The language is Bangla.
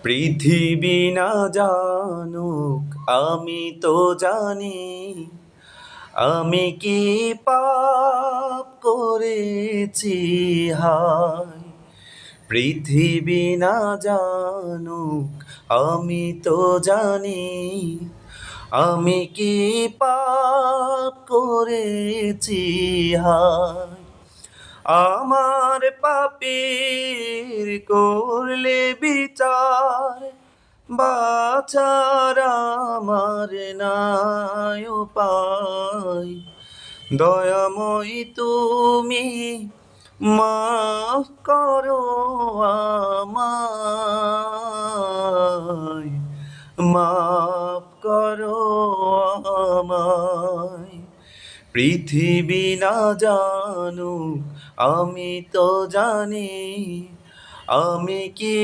পৃথিবী না জানুক আমি তো জানি, আমি কি পাপ করেছি হায়। পৃথিবী না জানুক আমি তো জানি, আমি কি পাপ করেছি হায়। আমার পাপের করলে বিচার, বাছার আমার নাই উপায়। দয়াময়ী তুমি মাফ করো আমায়, মাফ করো আমায়। পৃথিবী না জানুক আমি তো জানি, আমি কি